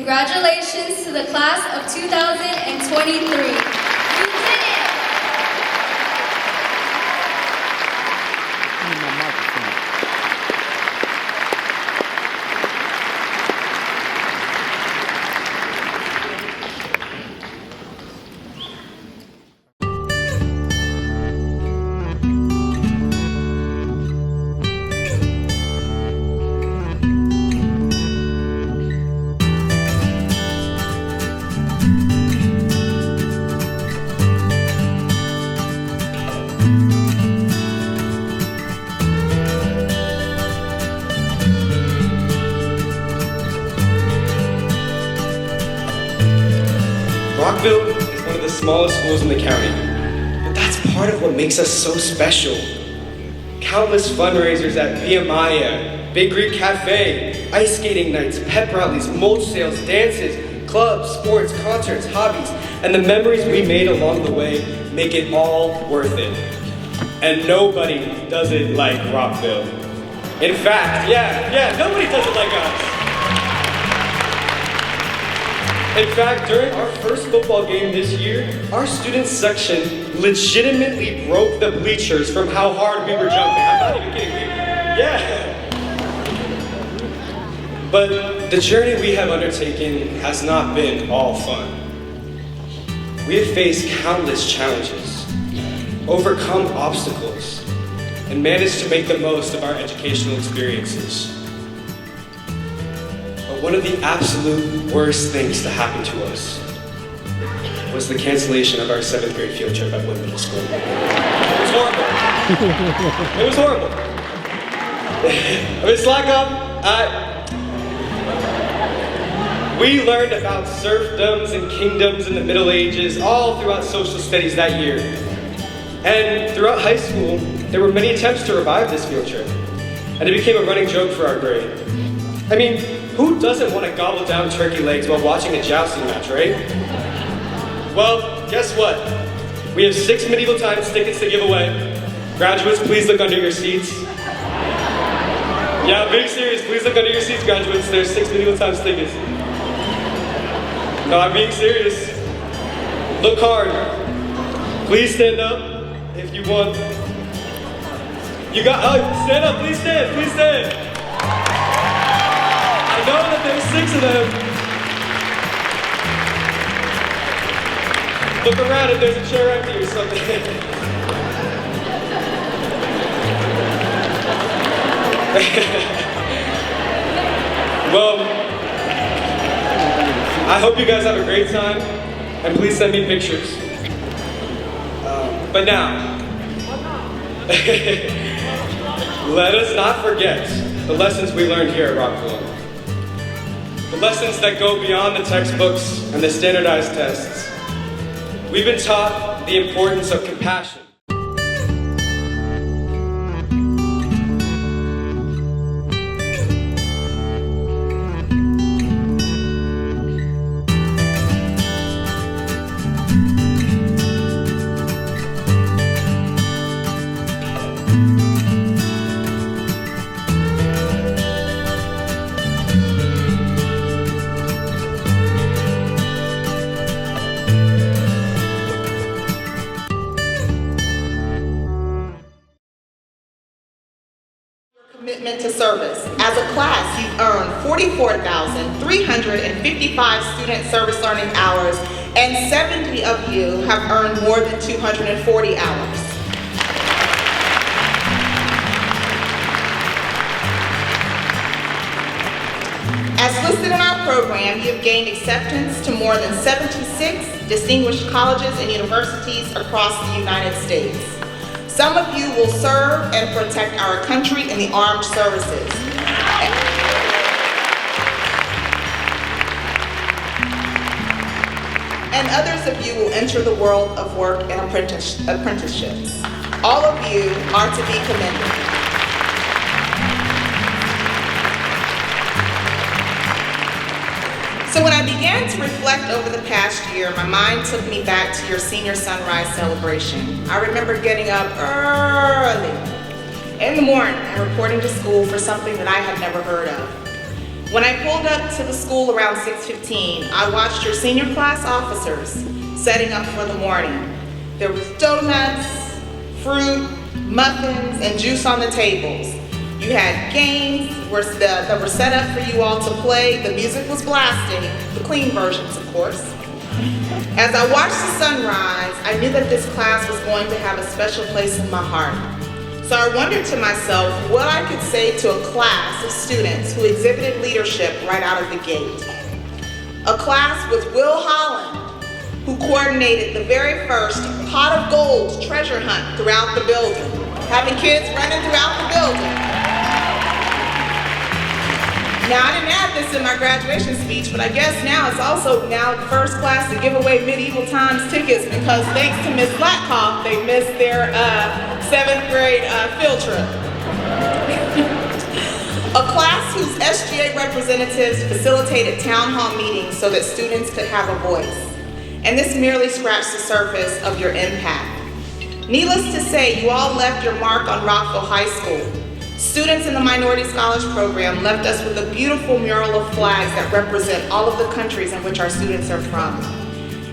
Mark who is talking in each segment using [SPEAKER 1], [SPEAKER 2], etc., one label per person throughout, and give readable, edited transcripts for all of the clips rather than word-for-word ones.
[SPEAKER 1] Congratulations to the class of 2023. You did it!
[SPEAKER 2] Rockville is one of the smallest schools in the county, but that's part of what makes us so special. Countless fundraisers at Via Maya, Big Greek Cafe, ice skating nights, pep rallies, mulch sales, dances, clubs, sports, concerts, hobbies, and the memories we made along the way make it all worth it. And nobody does it like Rockville. In fact, nobody does it like us. In fact, during our first football game this year, our student section legitimately broke the bleachers from how hard we were jumping. I'm not even kidding. But the journey we have undertaken has not been all fun. We have faced countless challenges, overcome obstacles, and managed to make the most of our educational experiences. One of the absolute worst things to happen to us was the cancellation of our 7th grade field trip at Wood Middle School. It was horrible. It was horrible. I mean, slack up. We learned about serfdoms and kingdoms in the Middle Ages all throughout social studies that year. And throughout high school, there were many attempts to revive this field trip. And it became a running joke for our grade. I mean, who doesn't want to gobble down turkey legs while watching a jousting match, right? Well, guess what? We have 6 medieval times tickets to give away. Graduates, please look under your seats. Yeah, being serious, please look under your seats, graduates. There's 6 medieval times tickets. No, I'm being serious. Look hard. Please stand up if you want. Stand up, please stand. I know that there's 6 of them. Look around if there's a chair empty or something. Well, I hope you guys have a great time, and please send me pictures. But now, let us not forget the lessons we learned here at Rockville. The lessons that go beyond the textbooks and the standardized tests. We've been taught the importance of compassion.
[SPEAKER 3] Commitment to service. As a class, you've earned 44,355 student service learning hours, and 70 of you have earned more than 240 hours. As listed in our program, you have gained acceptance to more than 76 distinguished colleges and universities across the United States. Some of you will serve and protect our country in the armed services. And others of you will enter the world of work and apprenticeships. All of you are to be commended. So when I began to reflect over the past year, my mind took me back to your senior sunrise celebration. I remember getting up early in the morning and reporting to school for something that I had never heard of. When I pulled up to the school around 6:15, I watched your senior class officers setting up for the morning. There was donuts, fruit, muffins, and juice on the tables. You had games that were set up for you all to play. The music was blasting, the clean versions, of course. As I watched the sunrise, I knew that this class was going to have a special place in my heart. So I wondered to myself what I could say to a class of students who exhibited leadership right out of the gate. A class with Will Holland, who coordinated the very first pot of gold treasure hunt throughout the building, having kids running throughout the building. Now, I didn't add this in my graduation speech, but I guess now it's also now the first class to give away medieval times tickets because thanks to Ms. Latkoff, they missed their 7th grade field trip. A class whose SGA representatives facilitated town hall meetings so that students could have a voice. And this merely scratched the surface of your impact. Needless to say, you all left your mark on Rockville High School. Students in the Minority Scholars Program left us with a beautiful mural of flags that represent all of the countries in which our students are from.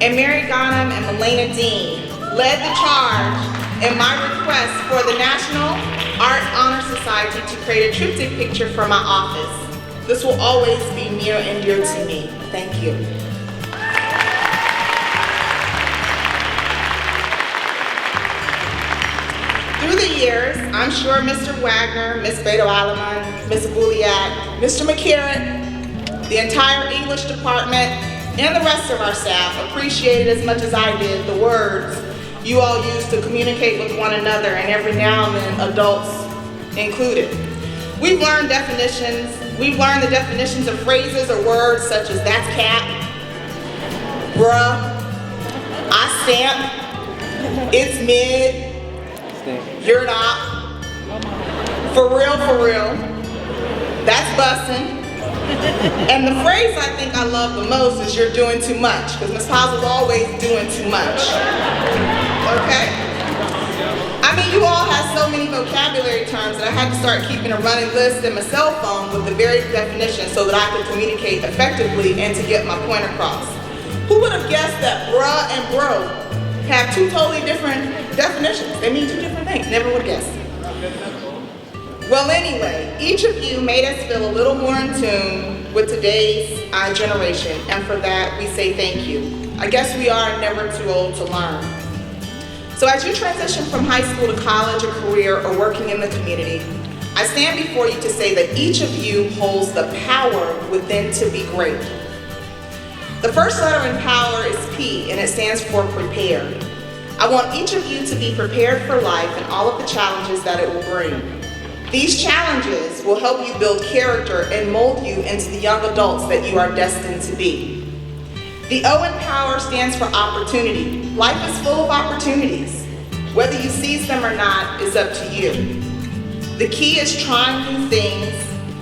[SPEAKER 3] And Mary Ghanem and Melena Dean led the charge in my request for the National Art Honor Society to create a triptych picture for my office. This will always be near and dear to me. Thank you. Through the years, I'm sure Mr. Wagner, Ms. Beto-Alaman, Ms. Bouliak, Mr. McCarrett, the entire English department, and the rest of our staff appreciated as much as I did the words you all use to communicate with one another, and every now and then adults included. We've learned the definitions of phrases or words such as that's cat, bruh, I stamp, it's mid, you're not, for real, that's bussin'. And the phrase I think I love the most is you're doing too much, because Ms. Paz was always doing too much. Okay? I mean, you all have so many vocabulary terms that I had to start keeping a running list in my cell phone with the very definition so that I could communicate effectively and to get my point across. Who would have guessed that bruh and bro have two totally different definitions? They mean two different things. Never would have guessed. Well, anyway, each of you made us feel a little more in tune with today's generation, and for that, we say thank you. I guess we are never too old to learn. So as you transition from high school to college or career or working in the community, I stand before you to say that each of you holds the power within to be great. The first letter in power is P, and it stands for prepared. I want each of you to be prepared for life and all of the challenges that it will bring. These challenges will help you build character and mold you into the young adults that you are destined to be. The O in power stands for opportunity. Life is full of opportunities. Whether you seize them or not is up to you. The key is trying new things,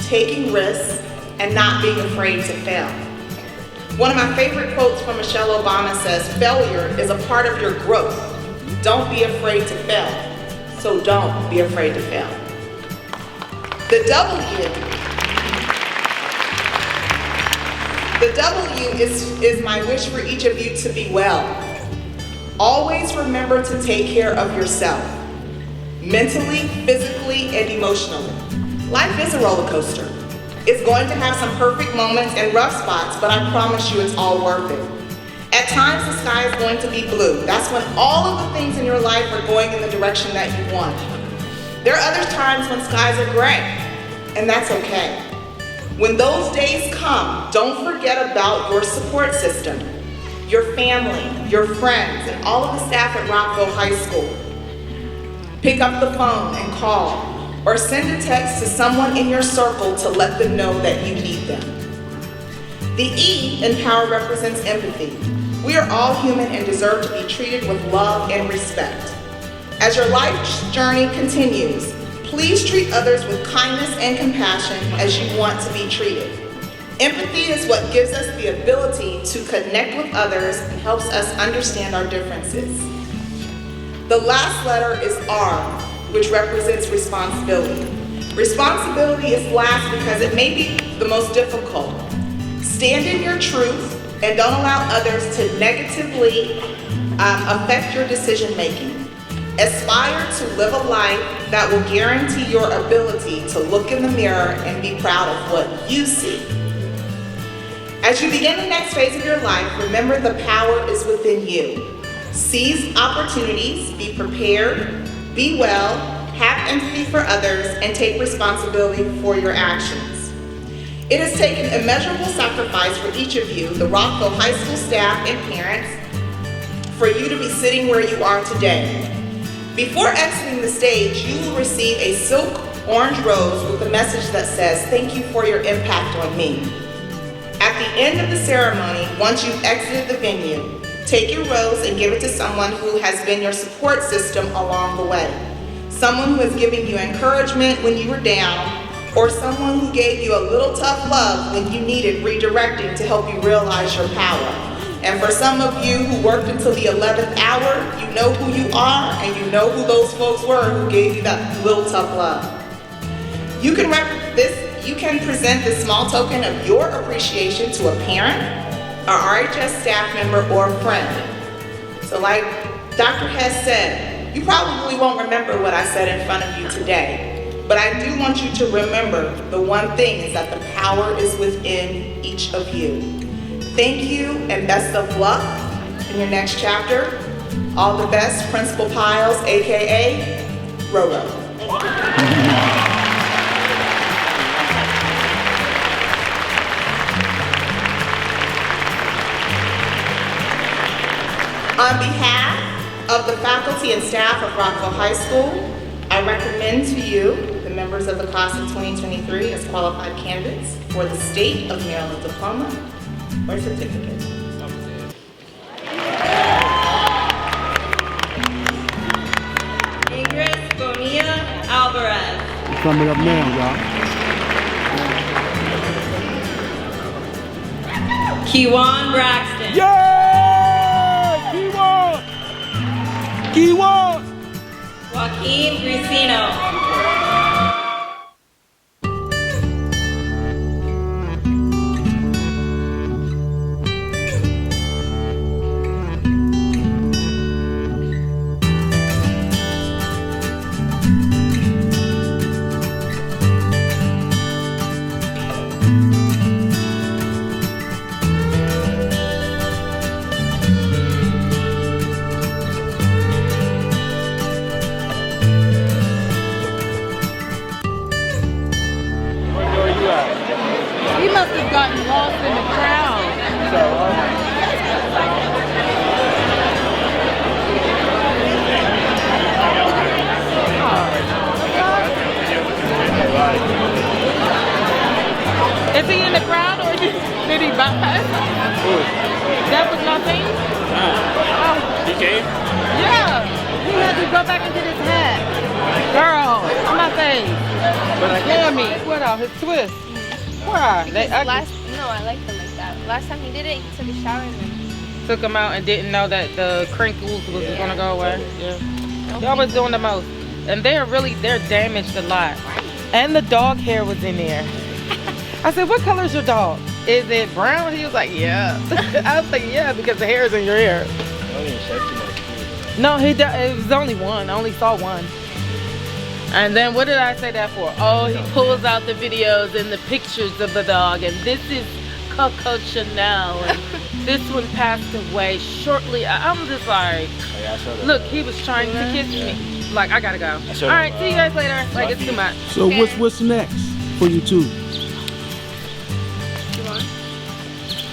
[SPEAKER 3] taking risks, and not being afraid to fail. One of my favorite quotes from Michelle Obama says, failure is a part of your growth. Don't be afraid to fail. So don't be afraid to fail. The W is my wish for each of you to be well. Always remember to take care of yourself, mentally, physically, and emotionally. Life is a roller coaster. It's going to have some perfect moments and rough spots, but I promise you it's all worth it. At times, the sky is going to be blue. That's when all of the things in your life are going in the direction that you want. There are other times when skies are gray, and that's okay. When those days come, don't forget about your support system, your family, your friends, and all of the staff at Rockville High School. Pick up the phone and call, or send a text to someone in your circle to let them know that you need them. The E in power represents empathy. We are all human and deserve to be treated with love and respect. As your life journey continues, please treat others with kindness and compassion as you want to be treated. Empathy is what gives us the ability to connect with others and helps us understand our differences. The last letter is R, which represents responsibility. Responsibility is last because it may be the most difficult. Stand in your truth and don't allow others to negatively affect your decision making. Aspire to live a life that will guarantee your ability to look in the mirror and be proud of what you see. As you begin the next phase of your life, remember the power is within you. Seize opportunities, be prepared, be well, have empathy for others, and take responsibility for your actions. It has taken immeasurable sacrifice for each of you, the Rockville High School staff and parents, for you to be sitting where you are today. Before exiting the stage, you will receive a silk orange rose with a message that says, "Thank you for your impact on me." At the end of the ceremony, once you've exited the venue, take your rose and give it to someone who has been your support system along the way. Someone who has given you encouragement when you were down, or someone who gave you a little tough love when you needed redirecting to help you realize your power. And for some of you who worked until the 11th hour, you know who you are and you know who those folks were who gave you that little tough love. You can present this small token of your appreciation to a parent, a RHS staff member, or a friend. So like Dr. Hess said, you probably won't remember what I said in front of you today, but I do want you to remember the one thing is that the power is within each of you. Thank you and best of luck in your next chapter. All the best, Principal Piles, AKA Roro. On behalf of the faculty and staff of Rockville High School, I recommend to you the members of the class of 2023 as qualified candidates for the State of Maryland Diploma or certificate.
[SPEAKER 1] Ingrid Bonilla Alvarez.
[SPEAKER 4] Coming up now, y'all.
[SPEAKER 1] Kejuan Braxton.
[SPEAKER 4] Yeah! Kejuan! Kejuan!
[SPEAKER 1] Joaquin Gricino.
[SPEAKER 5] He must have gotten lost in the crowd. Is he in the crowd or did he bypass? That was nothing?
[SPEAKER 6] He came?
[SPEAKER 5] Yeah. He had to go back and get his hat. Girl, on my face. Damn me. What else? His twist. Why?
[SPEAKER 7] No, I like them like that. Last time he did it, he took a shower and then
[SPEAKER 5] Took him out and didn't know that the crinkles was gonna go away. Yeah. Y'all was doing the most. And they're damaged a lot. And the dog hair was in there. I said, what color is your dog? Is it brown? He was like, yeah. I was like, yeah, because the hair is in your hair. No, it was only one. I only saw one. And then what did I say that for? Oh, he pulls out the videos and the pictures of the dog. And this is Coco Chanel. And this one passed away shortly. I'm just like, look, he was trying to kiss me. Like, I gotta go. All right, see you guys later. Like, it's too much.
[SPEAKER 4] So what's next for you two?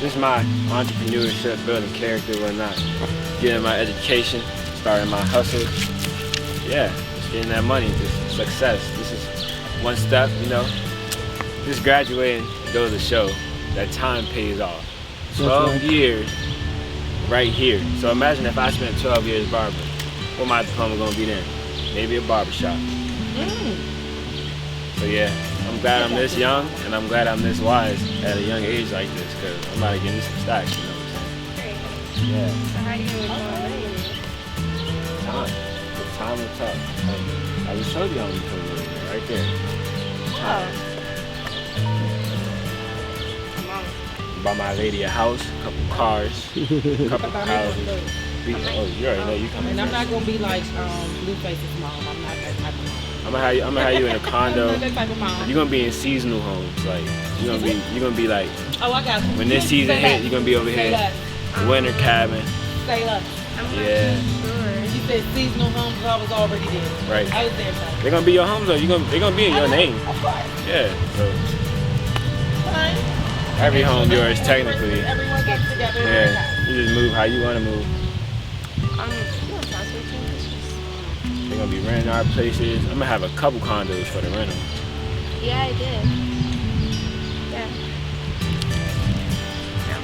[SPEAKER 6] This is my entrepreneurship, building character, whatnot. Getting my education, starting my hustle. Yeah, just getting that money, just success. This is one step, you know. Just graduating, go to the show. That time pays off. 12 years right here. So imagine if I spent 12 years barbering. What my diploma gonna be then? Maybe a barbershop. So yeah, I'm glad I'm this young, and I'm glad I'm this wise at a young age like this, because I'm about to get me some stacks, you know what I'm saying? Yeah.
[SPEAKER 7] so how do you
[SPEAKER 6] Time. The time will tell. I just showed you how we put it right there. Bought my lady a house, a couple cars, a couple houses. Oh, you already know you coming.
[SPEAKER 5] And I'm not gonna be like Blueface's mom. I'm not that type of mom.
[SPEAKER 6] I'm gonna have you in a condo.
[SPEAKER 5] I'm not that type of mom.
[SPEAKER 6] You're gonna be in seasonal homes. Like you're gonna be like.
[SPEAKER 5] Oh, I got you.
[SPEAKER 6] When this season hit, you're gonna be over here. Winter cabin.
[SPEAKER 5] Say less.
[SPEAKER 6] Yeah.
[SPEAKER 5] You said seasonal homes. I was already there.
[SPEAKER 6] Right.
[SPEAKER 5] I was there. Time.
[SPEAKER 6] They're gonna be your homes though. They're gonna be in your name.
[SPEAKER 5] Of course.
[SPEAKER 6] Yeah. So
[SPEAKER 5] Fine.
[SPEAKER 6] every home yours technically.
[SPEAKER 5] Everyone gets together.
[SPEAKER 6] Yeah. You just move how you wanna move. They're gonna be renting our places. I'm gonna have a couple condos for the rental.
[SPEAKER 7] Yeah, I did. Yeah. No.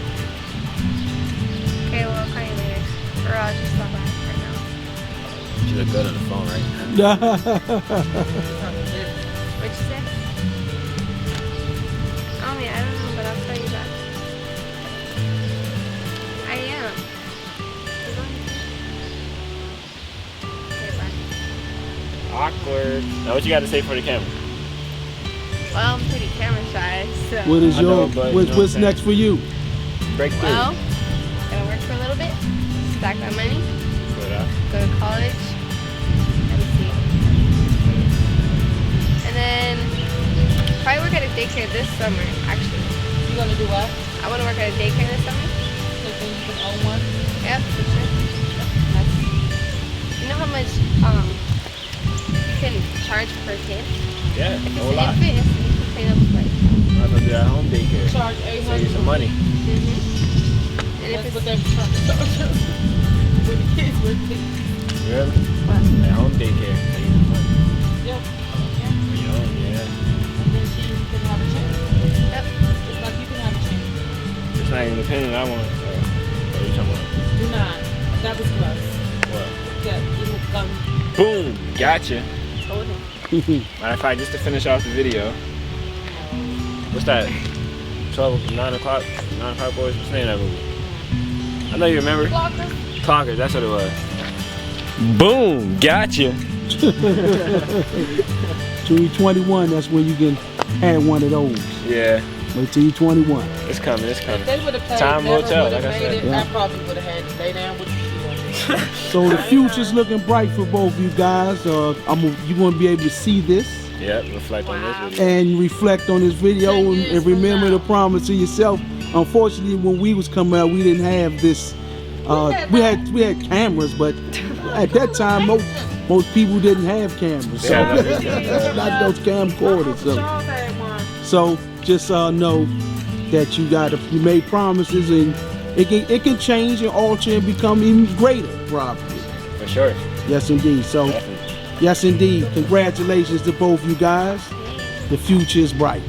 [SPEAKER 7] Okay, well, I'll call you later. Or I'll just stop by right now.
[SPEAKER 6] You look good on the phone, right?
[SPEAKER 7] What'd you say? Oh, yeah, I don't know, but I'll call you back. I am. Okay, bye.
[SPEAKER 6] Awkward. Now what you got to say for the camera?
[SPEAKER 7] Well, I'm pretty camera shy, so.
[SPEAKER 4] What is
[SPEAKER 6] I know,
[SPEAKER 4] your,
[SPEAKER 6] but you know what
[SPEAKER 4] what's
[SPEAKER 6] I'm
[SPEAKER 4] next for you?
[SPEAKER 6] Break through.
[SPEAKER 7] Well, gonna work for a little bit, stack my money,
[SPEAKER 6] Put it out.
[SPEAKER 7] go to college, let me see. And then probably work at a daycare this summer, actually.
[SPEAKER 5] You gonna do what?
[SPEAKER 7] I wanna work at a daycare this summer.
[SPEAKER 5] So then you can own one.
[SPEAKER 7] Yep, for sure. You know how much you can charge per kid?
[SPEAKER 6] Yeah,
[SPEAKER 7] If
[SPEAKER 6] a
[SPEAKER 7] it's
[SPEAKER 6] whole
[SPEAKER 7] an
[SPEAKER 6] lot.
[SPEAKER 7] infant, you can pay up like.
[SPEAKER 6] I'm gonna do that home daycare.
[SPEAKER 5] Charge
[SPEAKER 6] Save you
[SPEAKER 5] 800.
[SPEAKER 6] some money.
[SPEAKER 7] And if
[SPEAKER 5] That's
[SPEAKER 7] it's
[SPEAKER 5] what they're trying to charge. When the kids were kids.
[SPEAKER 6] Really? At home daycare. Save you some money.
[SPEAKER 5] Yeah.
[SPEAKER 6] For your own, yeah.
[SPEAKER 5] And then she can have a chance.
[SPEAKER 7] Yep.
[SPEAKER 5] It's like you can have a chance.
[SPEAKER 6] It's not even the opinion I want. What are you talking about?
[SPEAKER 5] Do not. That was close.
[SPEAKER 6] What?
[SPEAKER 5] Yeah, you
[SPEAKER 6] Boom! Gotcha.
[SPEAKER 7] Told him.
[SPEAKER 6] Matter of fact, just to finish off the video. What's that? 9 o'clock boys? What's the name of that movie? I know you remember. Clockers, that's what it was. Boom! Gotcha!
[SPEAKER 4] 2021, that's when you can have one of those.
[SPEAKER 6] Yeah.
[SPEAKER 4] Wait till you're 21.
[SPEAKER 6] It's coming, it's
[SPEAKER 5] If
[SPEAKER 6] coming.
[SPEAKER 5] they would have played,
[SPEAKER 6] Time will
[SPEAKER 5] never
[SPEAKER 6] tell,
[SPEAKER 5] would have
[SPEAKER 6] like I
[SPEAKER 5] made
[SPEAKER 6] said.
[SPEAKER 5] it,
[SPEAKER 4] Yeah.
[SPEAKER 5] I probably would have had to lay down with you.
[SPEAKER 4] So the future's looking bright for both you guys. You're going to be able to see this
[SPEAKER 6] Yep, reflect on this video.
[SPEAKER 4] and reflect on this video
[SPEAKER 5] 10
[SPEAKER 4] and
[SPEAKER 5] years
[SPEAKER 4] remember
[SPEAKER 5] from
[SPEAKER 4] the
[SPEAKER 5] now.
[SPEAKER 4] promise to yourself. Unfortunately, when we was coming out, we didn't have this. We had cameras, but at that time, most people didn't have cameras. So
[SPEAKER 6] Yeah,
[SPEAKER 4] not those camcorders. So.
[SPEAKER 5] Charles had one.
[SPEAKER 4] So just know that you made promises and it can change and alter and become even greater, probably.
[SPEAKER 6] For sure.
[SPEAKER 4] Yes, indeed. So,
[SPEAKER 6] Definitely.
[SPEAKER 4] yes, indeed. Congratulations to both you guys. The future is bright.